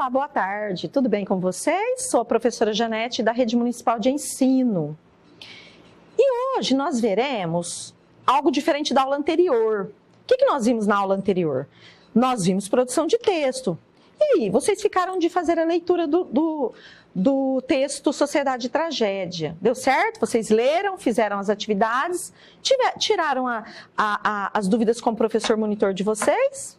Olá, boa tarde. Tudo bem com vocês? Sou a professora Janete da Rede Municipal de Ensino. E hoje nós veremos algo diferente da aula anterior. O que nós vimos na aula anterior? Nós vimos produção de texto. E aí, vocês ficaram de fazer a leitura do texto Sociedade e Tragédia. Deu certo? Vocês leram, fizeram as atividades, tiraram as dúvidas com o professor monitor de vocês?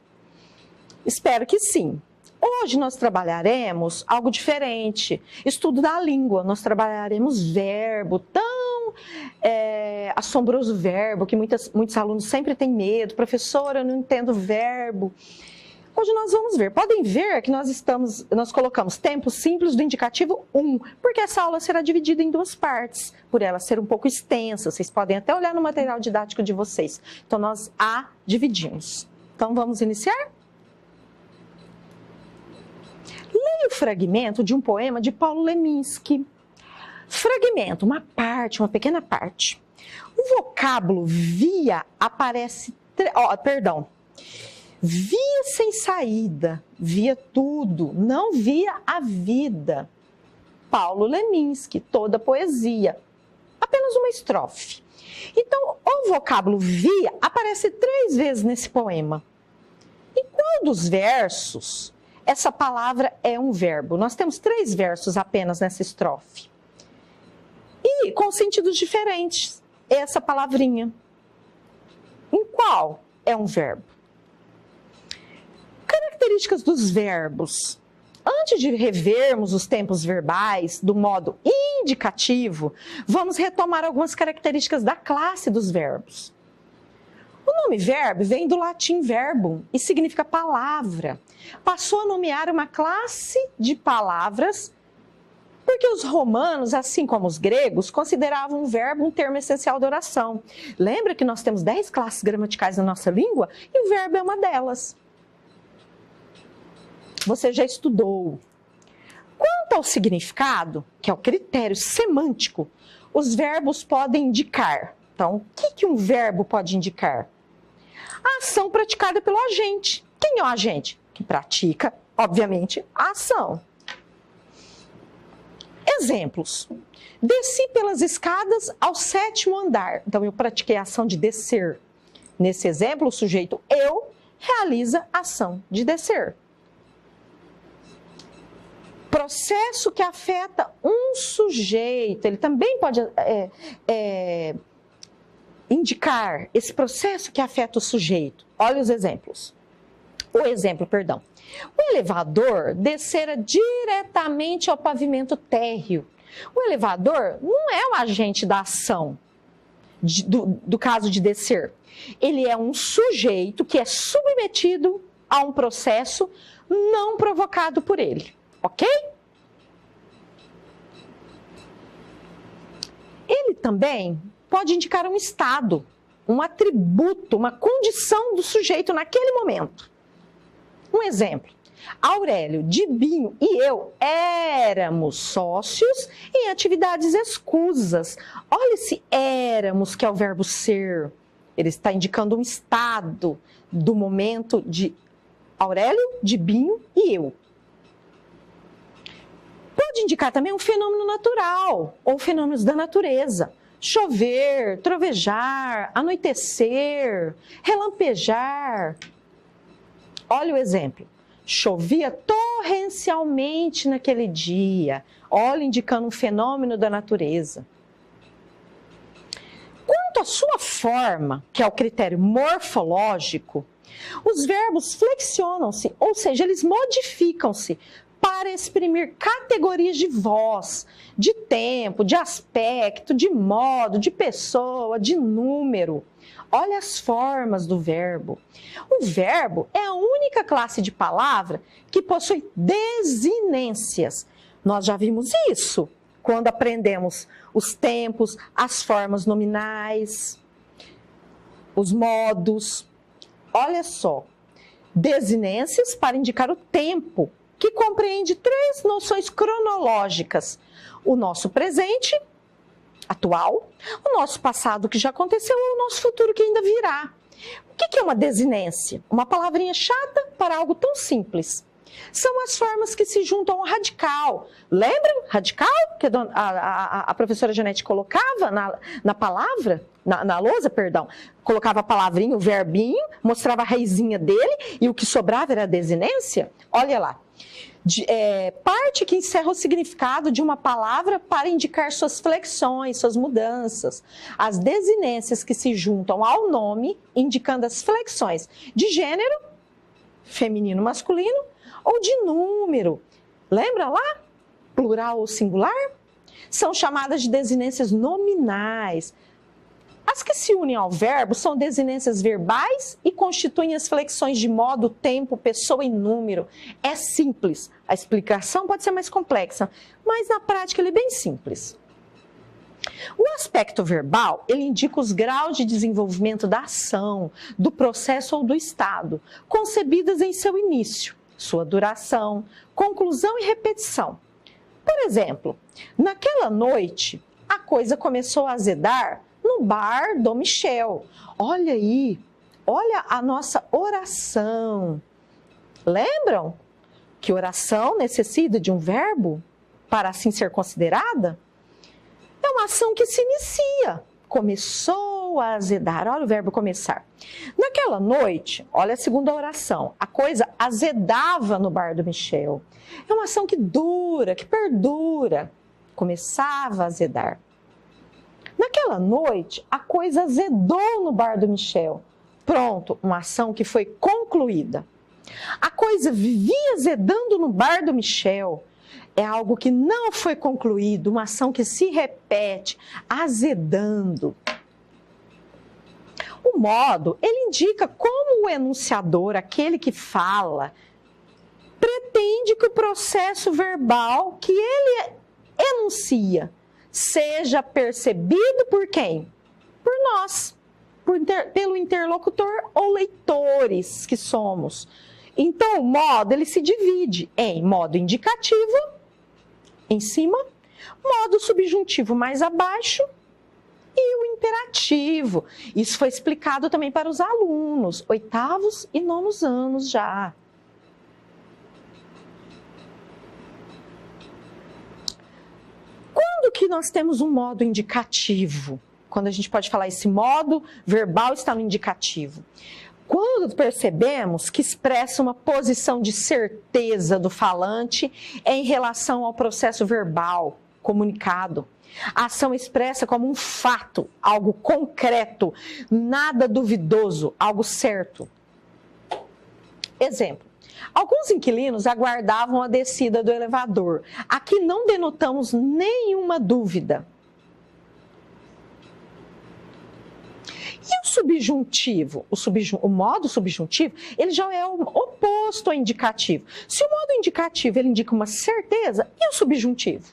Espero que sim. Hoje nós trabalharemos algo diferente, estudo da língua. Nós trabalharemos verbo, tão assombroso verbo, que muitos alunos sempre têm medo. Professora, eu não entendo verbo. Hoje nós vamos ver. Podem ver que nós colocamos tempo simples do indicativo 1, porque essa aula será dividida em duas partes, por ela ser um pouco extensa. Vocês podem até olhar no material didático de vocês. Então nós a dividimos. Então vamos iniciar? Leia o fragmento de um poema de Paulo Leminski. Fragmento, uma pequena parte. O vocábulo via aparece... Via sem saída, via tudo, não via a vida. Paulo Leminski, toda a poesia. Apenas uma estrofe. Então, o vocábulo via aparece 3 vezes nesse poema. Em qual dos versos essa palavra é um verbo? Nós temos 3 versos apenas nessa estrofe. E com sentidos diferentes, essa palavrinha. Em qual é um verbo? Características dos verbos. Antes de revermos os tempos verbais do modo indicativo, vamos retomar algumas características da classe dos verbos. O nome verbo vem do latim verbum e significa palavra. Passou a nomear uma classe de palavras porque os romanos, assim como os gregos, consideravam o verbo um termo essencial da oração. Lembra que nós temos 10 classes gramaticais na nossa língua e o verbo é uma delas. Você já estudou. Quanto ao significado, que é o critério semântico, os verbos podem indicar. Então, o que um verbo pode indicar? A ação praticada pelo agente. Quem é o agente? Que pratica, obviamente, a ação. Exemplos. Desci pelas escadas ao 7º andar. Então, eu pratiquei a ação de descer. Nesse exemplo, o sujeito eu realiza a ação de descer. Processo que afeta um sujeito, ele também pode indicar esse processo que afeta o sujeito. Olha os exemplos. O elevador descera diretamente ao pavimento térreo. O elevador não é um agente da ação, do caso de descer. Ele é um sujeito que é submetido a um processo não provocado por ele. Ok? Ele também pode indicar um estado, um atributo, uma condição do sujeito naquele momento. Um exemplo. Aurélio, Dibinho e eu éramos sócios em atividades escusas. Olha esse éramos, que é o verbo ser. Ele está indicando um estado do momento de Aurélio, Dibinho e eu. Pode indicar também um fenômeno natural ou fenômenos da natureza. Chover, trovejar, anoitecer, relampejar. Olha o exemplo. Chovia torrencialmente naquele dia. Olha, indicando um fenômeno da natureza. Quanto à sua forma, que é o critério morfológico, os verbos flexionam-se, ou seja, eles modificam-se para exprimir categorias de voz, de tempo, de aspecto, de modo, de pessoa, de número. Olha as formas do verbo. O verbo é a única classe de palavra que possui desinências. Nós já vimos isso quando aprendemos os tempos, as formas nominais, os modos. Olha só, desinências para indicar o tempo, que compreende 3 noções cronológicas: o nosso presente, atual, o nosso passado que já aconteceu e o nosso futuro que ainda virá. O que é uma desinência? Uma palavrinha chata para algo tão simples. São as formas que se juntam ao radical. Lembram? Radical? Que a professora Janete colocava na palavra, na lousa, perdão. Colocava a palavrinha, o verbinho, mostrava a raizinha dele e o que sobrava era a desinência. Olha lá. Parte que encerra o significado de uma palavra para indicar suas flexões, suas mudanças. As desinências que se juntam ao nome, indicando as flexões de gênero, feminino, masculino, ou de número. Lembra lá? Plural ou singular? São chamadas de desinências nominais. As que se unem ao verbo são desinências verbais e constituem as flexões de modo, tempo, pessoa e número. É simples. A explicação pode ser mais complexa, mas na prática ele é bem simples. O aspecto verbal, ele indica os graus de desenvolvimento da ação, do processo ou do estado, concebidas em seu início, sua duração, conclusão e repetição. Por exemplo, naquela noite, a coisa começou a azedar no bar do Michel. Olha aí, olha a nossa oração. Lembram que oração necessita de um verbo para assim ser considerada? É uma ação que se inicia. Começou a azedar. Olha o verbo começar. Naquela noite, olha a segunda oração. A coisa azedava no bar do Michel. É uma ação que dura, que perdura. Começava a azedar. Naquela noite, a coisa azedou no bar do Michel. Pronto, uma ação que foi concluída. A coisa vivia azedando no bar do Michel. É algo que não foi concluído, uma ação que se repete, azedando. O modo, ele indica como o enunciador, aquele que fala, pretende que o processo verbal que ele enuncia seja percebido por quem? Por nós, pelo interlocutor ou leitores que somos. Então, o modo, ele se divide em modo indicativo, em cima, modo subjuntivo mais abaixo e o imperativo. Isso foi explicado também para os alunos, 8º e 9º anos já. Quando que nós temos um modo indicativo? Quando a gente pode falar esse modo verbal está no indicativo. Quando percebemos que expressa uma posição de certeza do falante em relação ao processo verbal comunicado. A ação expressa como um fato, algo concreto, nada duvidoso, algo certo. Exemplo. Alguns inquilinos aguardavam a descida do elevador. Aqui não denotamos nenhuma dúvida. E o subjuntivo? O modo subjuntivo, ele já é o oposto ao indicativo. Se o modo indicativo ele indica uma certeza, e o subjuntivo?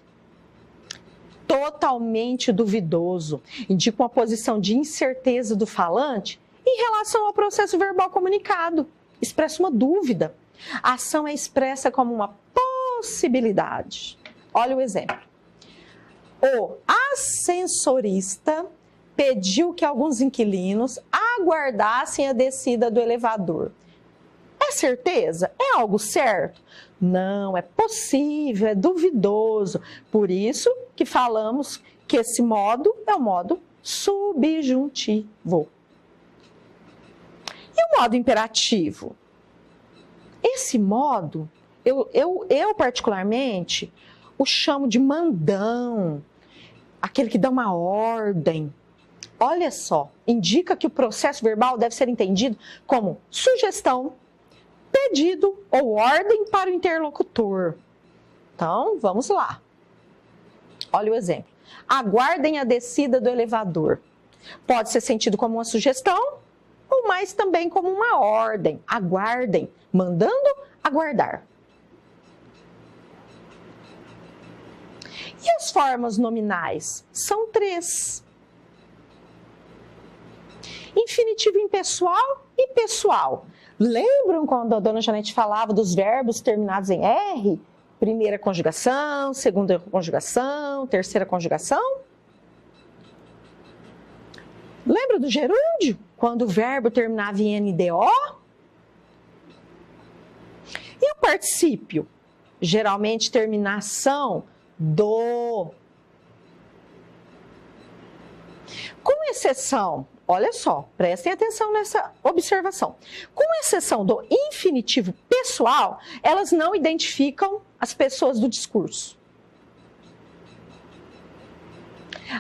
Totalmente duvidoso. Indica uma posição de incerteza do falante em relação ao processo verbal comunicado. Expressa uma dúvida. A ação é expressa como uma possibilidade. Olha o exemplo. O ascensorista pediu que alguns inquilinos aguardassem a descida do elevador. É certeza? É algo certo? Não, é possível, é duvidoso. Por isso que falamos que esse modo é o modo subjuntivo. E o modo imperativo? Esse modo, eu particularmente, o chamo de mandão, aquele que dá uma ordem. Olha só, indica que o processo verbal deve ser entendido como sugestão, pedido ou ordem para o interlocutor. Então, vamos lá. Olha o exemplo. Aguardem a descida do elevador. Pode ser sentido como uma sugestão, ou mais também como uma ordem. Aguardem, mandando aguardar. E as formas nominais? São 3. Infinitivo impessoal e pessoal. Lembram quando a dona Janete falava dos verbos terminados em R? Primeira conjugação, segunda conjugação, terceira conjugação? Lembra do gerúndio? Quando o verbo terminava em NDO? E o o particípio? Geralmente terminação do. Com exceção, olha só, prestem atenção nessa observação. Com exceção do infinitivo pessoal, elas não identificam as pessoas do discurso.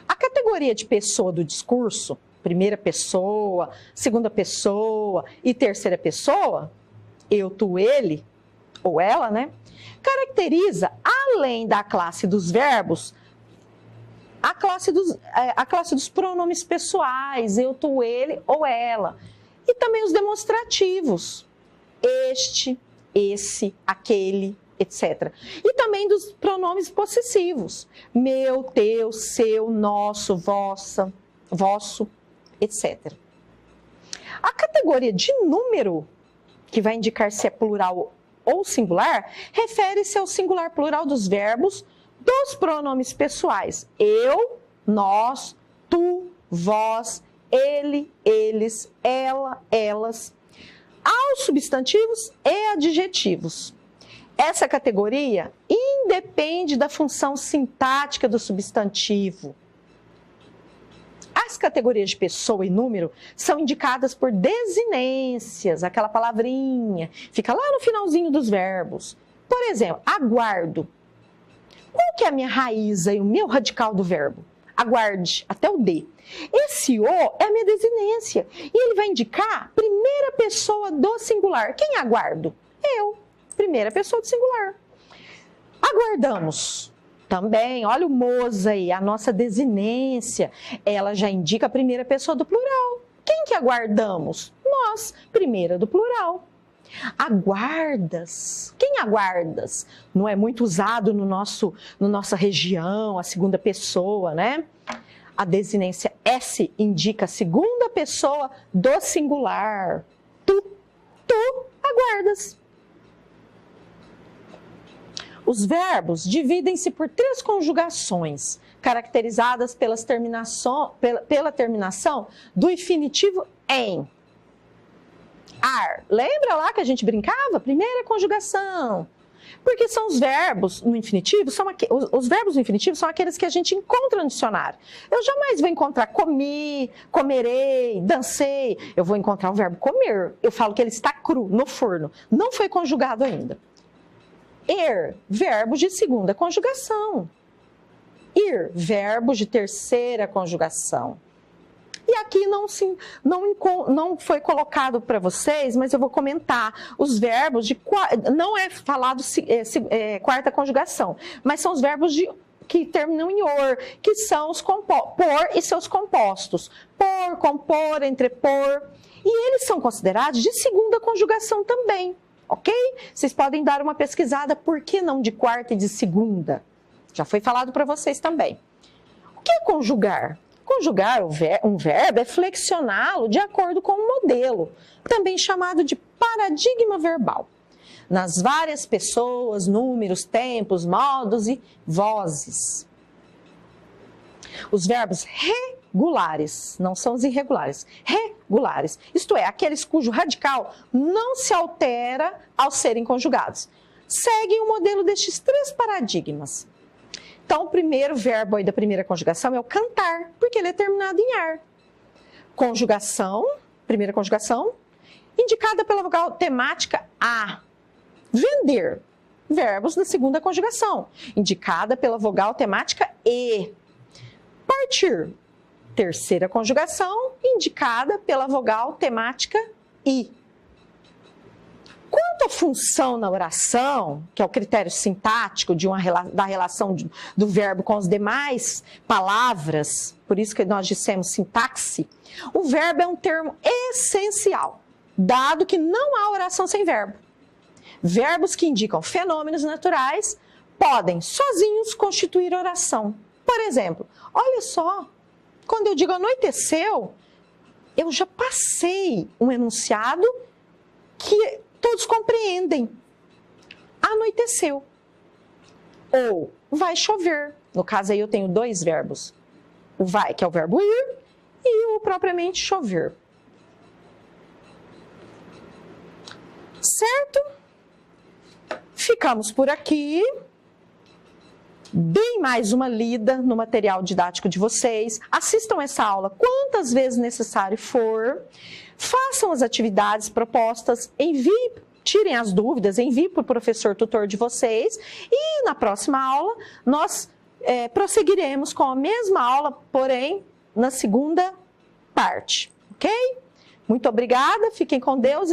A categoria de pessoa do discurso, primeira pessoa, segunda pessoa e terceira pessoa, eu, tu, ele ou ela, né? Caracteriza, além da classe dos verbos, a classe dos pronomes pessoais, eu, tu, ele ou ela. E também os demonstrativos, este, esse, aquele, etc. E também dos pronomes possessivos, meu, teu, seu, nosso, vossa, vosso, etc. A categoria de número, que vai indicar se é plural ou singular, refere-se ao singular plural dos verbos dos pronomes pessoais. Eu, nós, tu, vós, ele, eles, ela, elas. Aos substantivos e adjetivos. Essa categoria independe da função sintática do substantivo. As categorias de pessoa e número são indicadas por desinências, aquela palavrinha, fica lá no finalzinho dos verbos. Por exemplo, aguardo. Qual que é a minha raiz aí, o meu radical do verbo? Aguarde, até o D. Esse O é a minha desinência e ele vai indicar primeira pessoa do singular. Quem aguardo? Eu, primeira pessoa do singular. Aguardamos. Também, olha o moza aí, a nossa desinência, ela já indica a primeira pessoa do plural. Quem que aguardamos? Nós, primeira do plural. Aguardas. Quem aguardas? Não é muito usado no nossa região, a segunda pessoa, né? A desinência S indica a segunda pessoa do singular. Tu aguardas. Os verbos dividem-se por 3 conjugações, caracterizadas pela terminação do infinitivo em. Ar. Lembra lá que a gente brincava? Primeira conjugação. Porque são os verbos no infinitivo, os verbos no infinitivo são aqueles que a gente encontra no dicionário. Eu jamais vou encontrar comi, comerei, dancei. Eu vou encontrar o verbo comer. Eu falo que ele está cru, no forno. Não foi conjugado ainda. Verbos de segunda conjugação. Ir, verbos de terceira conjugação. E aqui não foi colocado para vocês, mas eu vou comentar. Os verbos de... Não é falado quarta conjugação, mas são os verbos que terminam em or, que são os por e seus compostos. Por, compor, entrepor. E eles são considerados de segunda conjugação também. Ok? Vocês podem dar uma pesquisada, por que não de quarta e de segunda? Já foi falado para vocês também. O que é conjugar? Conjugar um verbo é flexioná-lo de acordo com um modelo, também chamado de paradigma verbal. Nas várias pessoas, números, tempos, modos e vozes. Os verbos regulares, não são os irregulares, regulares, isto é, aqueles cujo radical não se altera ao serem conjugados, seguem o modelo destes 3 paradigmas. Então, o primeiro verbo aí da primeira conjugação é o cantar, porque ele é terminado em ar. Conjugação, primeira conjugação, indicada pela vogal temática a. Vender, verbos da segunda conjugação, indicada pela vogal temática e. Partir, terceira conjugação, indicada pela vogal temática I. Quanto à função na oração, que é o critério sintático da relação do verbo com as demais palavras, por isso que nós dissemos sintaxe, o verbo é um termo essencial, dado que não há oração sem verbo. Verbos que indicam fenômenos naturais podem sozinhos constituir oração. Por exemplo, olha só, quando eu digo anoiteceu, eu já passei um enunciado que todos compreendem. Anoiteceu. Ou vai chover. No caso aí eu tenho 2 verbos. O vai, que é o verbo ir, e o propriamente chover. Certo? ficamos por aqui. Deem mais uma lida no material didático de vocês. Assistam essa aula quantas vezes necessário for. Façam as atividades propostas. Tirem as dúvidas, enviem para o professor tutor de vocês. E na próxima aula, nós prosseguiremos com a mesma aula, porém, na segunda parte. Ok? Muito obrigada, fiquem com Deus.